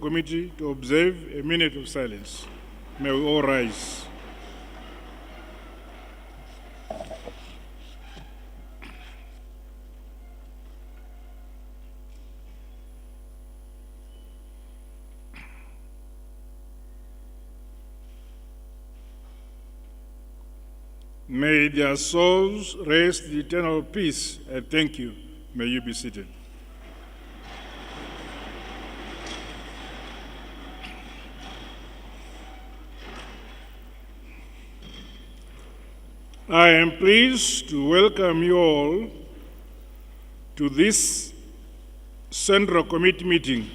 Committee to observe a minute of silence. May we all rise. May their souls rest in eternal peace, and thank you. May you be seated. I am pleased to welcome you all to this Central Committee meeting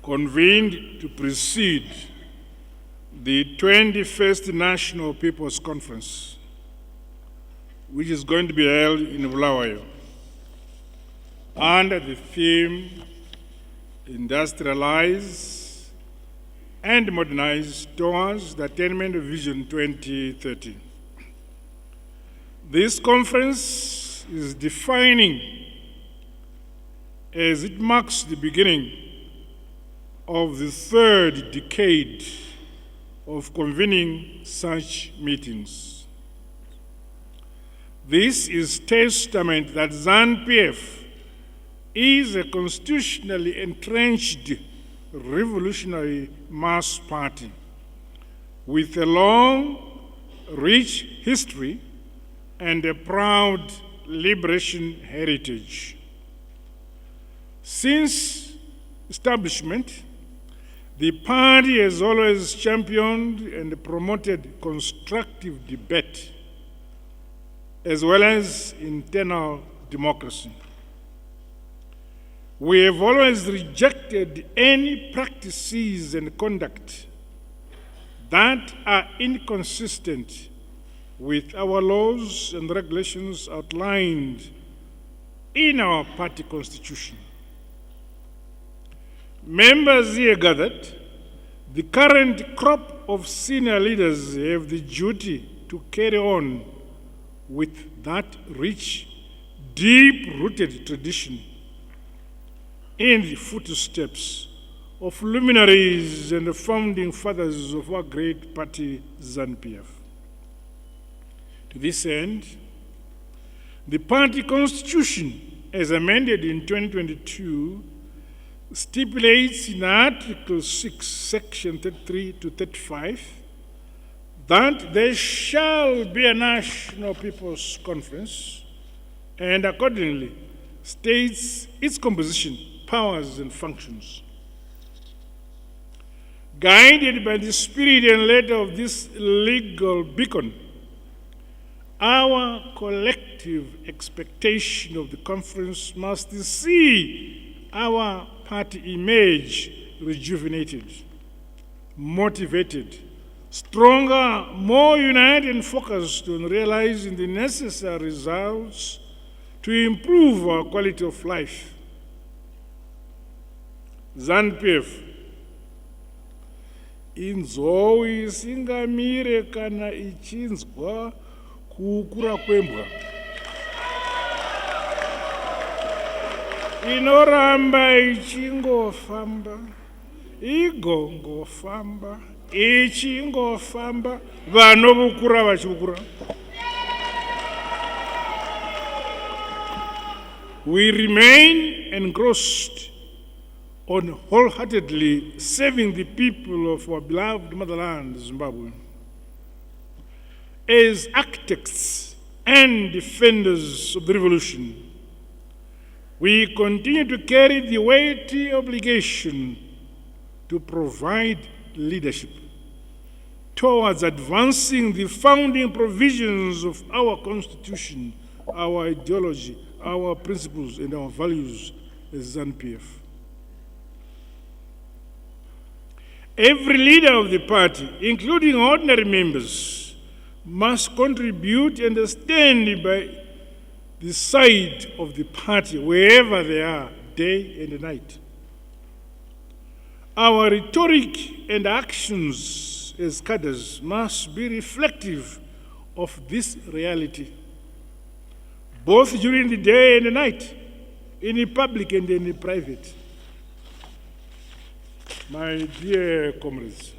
convened to precede the 21st National People's Conference, which is going to be held in Bulawayo, under the theme Industrialize and Modernize Towards the Attainment of Vision 2030. This conference is defining as it marks the beginning of the third decade of convening such meetings. This is testament that Zanu-Pf is a constitutionally entrenched revolutionary mass party with a long, rich history and a proud liberation heritage. Since establishment, the party has always championed and promoted constructive debate, as well as internal democracy. We have always rejected any practices and conduct that are inconsistent with our laws and regulations outlined in our party constitution. Members here gathered, the current crop of senior leaders have the duty to carry on with that rich, deep-rooted tradition in the footsteps of luminaries and the founding fathers of our great party, Zanu-Pf. To this end, the party constitution, as amended in 2022, stipulates in Article 6, Section 33 to 35, that there shall be a National People's Conference, and accordingly states its composition, powers, and functions. Guided by the spirit and letter of this legal beacon, our collective expectation of the conference must see our party image rejuvenated, motivated, stronger, more united and focused on realizing the necessary results to improve our quality of life. Zanu-Pf, inzou isingamire kana ichinzwa kukura kwembwa, inoramba ichingofamba, igongofamba, ichingofamba, vanovukura vachikura. We remain engrossed on wholeheartedly serving the people of our beloved motherland, Zimbabwe. As architects and defenders of the revolution, we continue to carry the weighty obligation to provide leadership towards advancing the founding provisions of our Constitution, our ideology, our principles, and our values as Zanu-Pf. Every leader of the party, including ordinary members, must contribute and stand by the side of the party wherever they are, day and night. Our rhetoric and actions as cadres must be reflective of this reality, both during the day and the night, in the public and in the private. My dear comrades,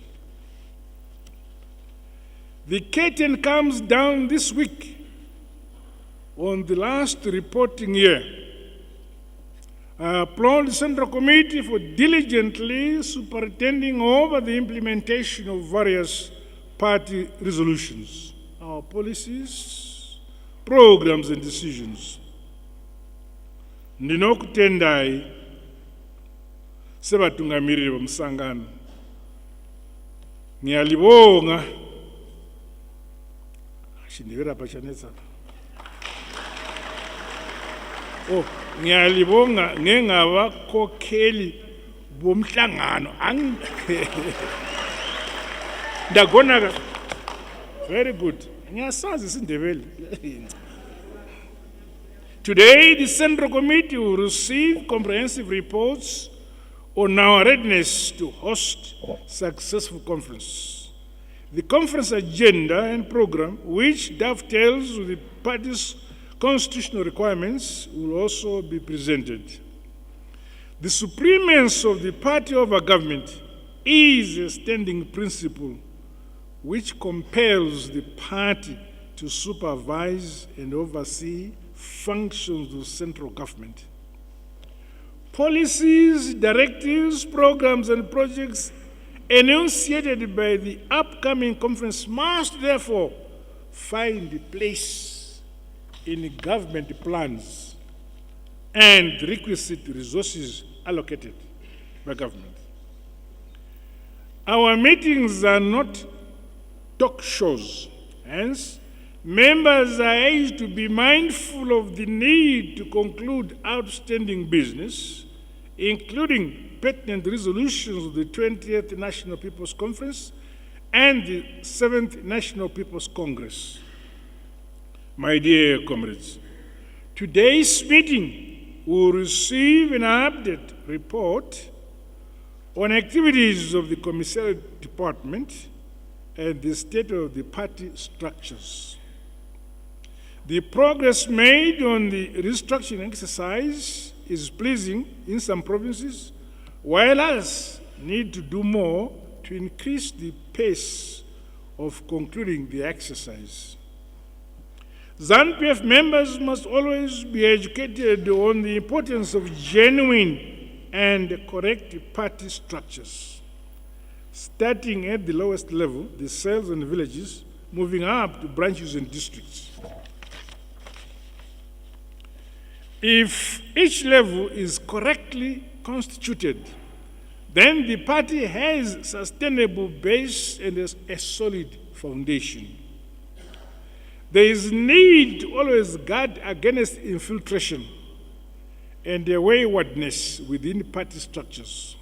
the curtain comes down this week on the last reporting year. I applaud the Central Committee for diligently superintending over the implementation of various party resolutions, our policies, programs and decisions. Ndinokutendai sebatungamiriri b'omusangano. Ngiyalibonga. Shindivera pachanetsa. Oh, ngiyalibonga ngengabakhokheli bomhlangano. Ndagona. Very good. Ngiyasazi isindebele. Today, the Central Committee will receive comprehensive reports on our readiness to host successful conference. The conference agenda and program, which dovetails with the party's constitutional requirements, will also be presented. The supremacy of the party over government is a standing principle which compels the party to supervise and oversee functions of central government. Policies, directives, programs, and projects enunciated by the upcoming conference must therefore find a place in government plans and requisite resources allocated by government. Our meetings are not talk shows, hence, members are urged to be mindful of the need to conclude outstanding business, including pertinent resolutions of the 20th National People's Conference and the 7th National People's Congress. My dear comrades, today's meeting will receive an update report on activities of the Commissariat Department and the state of the party structures. The progress made on the restructuring exercise is pleasing in some provinces, while others need to do more to increase the pace of concluding the exercise. Zanu-Pf members must always be educated on the importance of genuine and correct party structures, starting at the lowest level, the cells and villages, moving up to branches and districts. If each level is correctly constituted, then the party has a sustainable base and a solid foundation. There is need to always guard against infiltration and waywardness within party structures.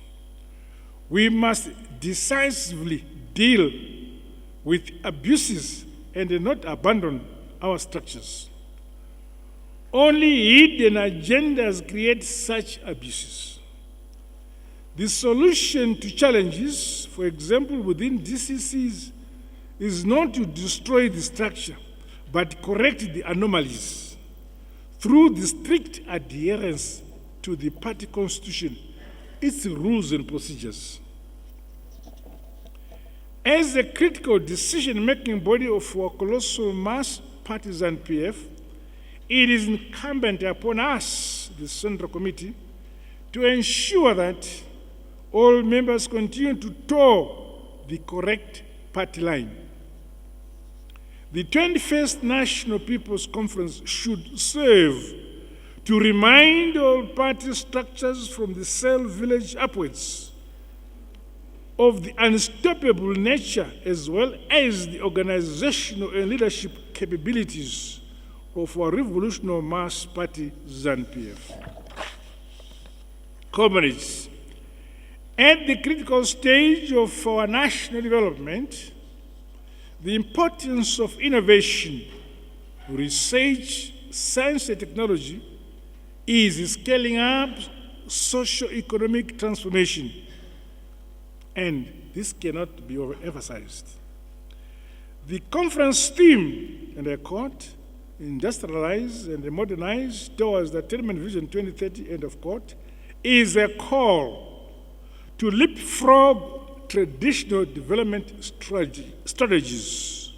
We must decisively deal with abuses and not abandon our structures. Only hidden agendas create such abuses. The solution to challenges, for example, within DCCs, is not to destroy the structure, but correct the anomalies through the strict adherence to the party constitution, its rules and procedures. As a critical decision-making body of our colossal mass party Zanu-Pf, it is incumbent upon us, the Central Committee, to ensure that all members continue to toe the correct party line. The 21st National People's Conference should serve to remind all party structures from the cell village upwards of the unstoppable nature as well as the organizational and leadership capabilities of our revolutionary mass party Zanu-Pf. Comrades, at the critical stage of our national development, the importance of innovation, research, science and technology is scaling up socio-economic transformation, and this cannot be overemphasized. The conference theme, and I quote, industrialize and modernize towards the Attainment Vision 2030, end of quote, is a call to leapfrog traditional development strategies.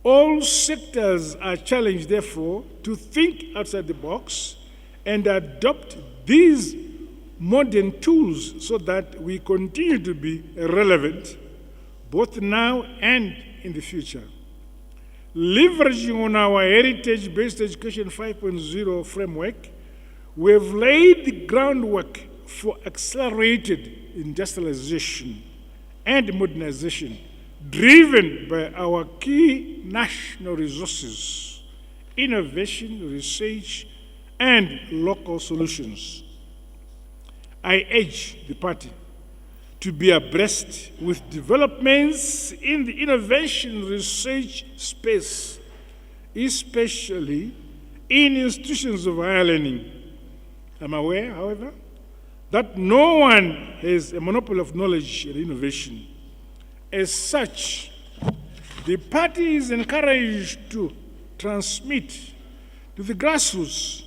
All sectors are challenged, therefore, to think outside the box and adopt these modern tools so that we continue to be relevant both now and in the future. Leveraging on our heritage-based education 5.0 framework, we have laid the groundwork for accelerated industrialization and modernization, driven by our key national resources, innovation, research, and local solutions. I urge the party to be abreast with developments in the innovation research space, especially in institutions of higher learning. I'm aware, however, that no one has a monopoly of knowledge and innovation. As such, the party is encouraged to transmit to the grassroots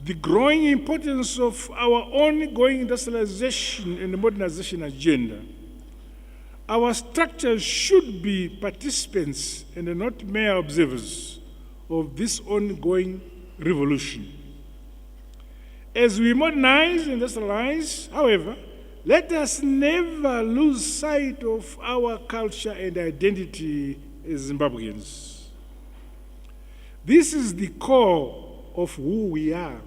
the growing importance of our ongoing industrialization and modernization agenda. Our structures should be participants and not mere observers of this ongoing revolution. As we modernize and industrialize, however, let us never lose sight of our culture and identity as Zimbabweans. This is the core of who we are.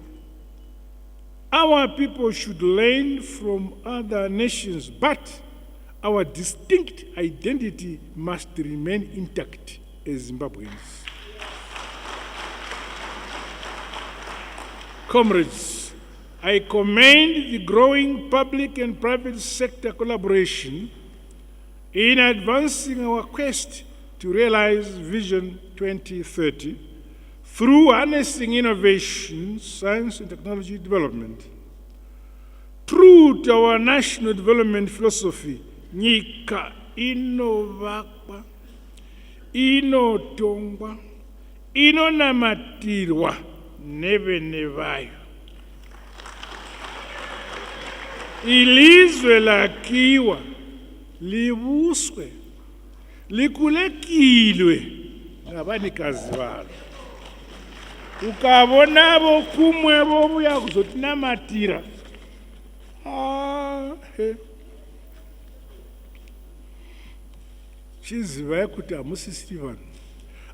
Our people should learn from other nations, but our distinct identity must remain intact as Zimbabweans. Comrades, I commend the growing public and private sector collaboration in advancing our quest to realize Vision 2030 through harnessing innovation, science, and technology development. True to our national development philosophy, nyika inovakwa, inotongwa, inonamatirwa nevene vayo. Ilizwe lakiwa, libuswe, likulekilwe ngabanikazi balo. Ukabona bokumwe bobuya kuzotinamatira. Chiziva kuti amusi Stephen.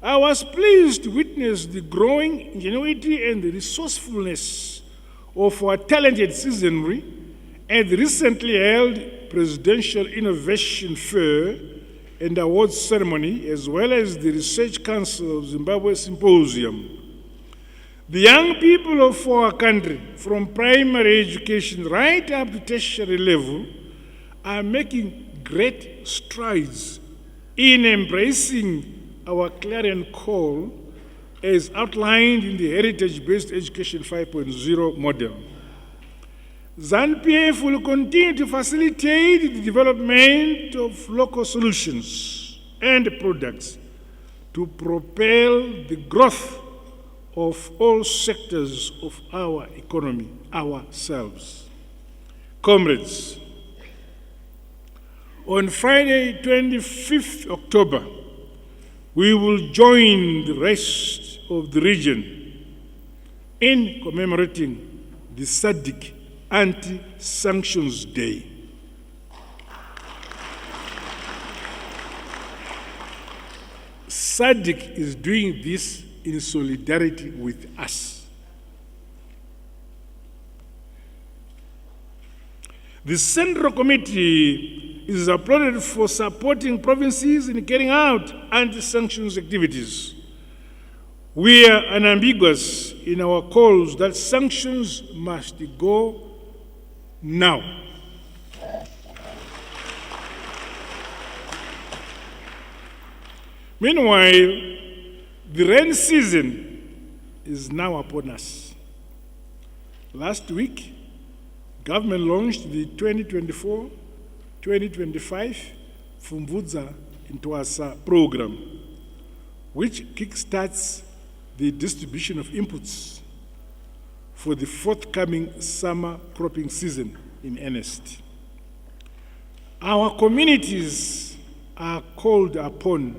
I was pleased to witness the growing ingenuity and the resourcefulness of our talented citizenry at the recently held Presidential Innovation Fair and Awards Ceremony, as well as the Research Council of Zimbabwe Symposium. The young people of our country, from primary education right up to tertiary level, are making great strides in embracing our clarion call as outlined in the Heritage-Based Education 5.0 model. Zanu-Pf will continue to facilitate the development of local solutions and products to propel the growth of all sectors of our economy, ourselves. Comrades, on Friday, 25th October, we will join the rest of the region in commemorating the SADC Anti-Sanctions Day. SADC is doing this in solidarity with us. The Central Committee is applauded for supporting provinces in carrying out anti-sanctions activities. We are unambiguous in our calls that sanctions must go now. Meanwhile, the rain season is now upon us. Last week, government launched the 2024-2025 Fumvudza Ntwasa program, which kickstarts the distribution of inputs for the forthcoming summer cropping season in earnest. Our communities are called upon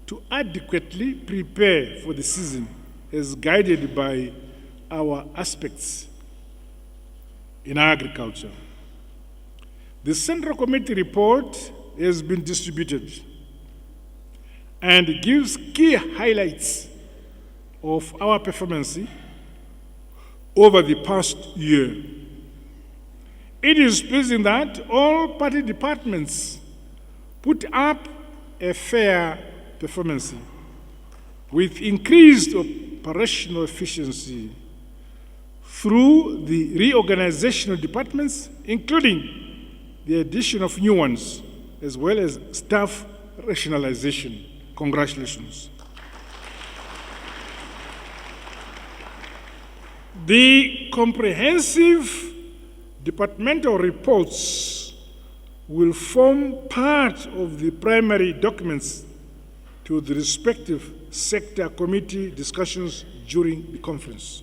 to adequately prepare for the season as guided by our aspects in agriculture. The Central Committee report has been distributed and gives key highlights of our performance over the past year. It is pleasing that all party departments put up a fair performance with increased operational efficiency through the reorganization of departments, including the addition of new ones, as well as staff rationalization. Congratulations. The comprehensive departmental reports will form part of the primary documents to the respective sector committee discussions during the conference.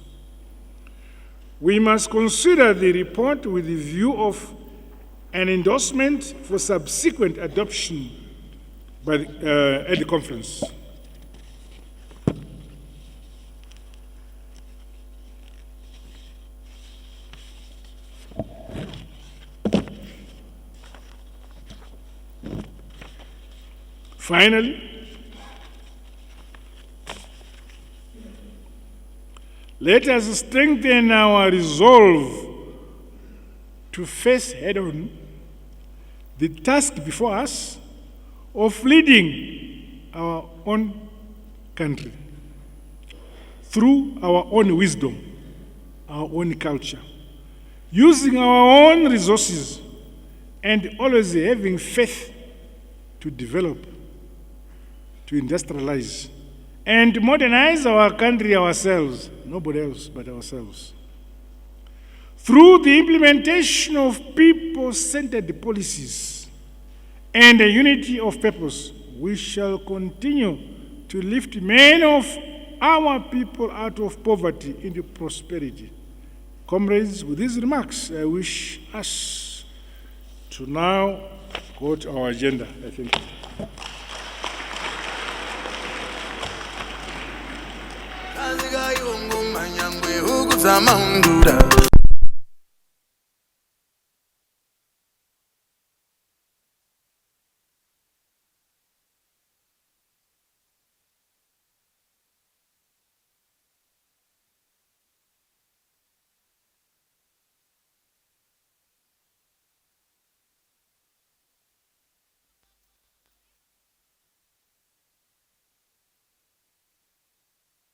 We must consider the report with the view of an endorsement for subsequent adoption by at the conference. Finally, let us strengthen our resolve to face head-on the task before us of leading our own country through our own wisdom, our own culture, using our own resources, and always having faith to develop, to industrialize, and modernize our country ourselves, nobody else but ourselves. Through the implementation of people-centered policies and a unity of purpose, we shall continue to lift many of our people out of poverty into prosperity. Comrades, with these remarks, I wish us to now go to our agenda. I think. Azika yungu manyangwe ukuzama undura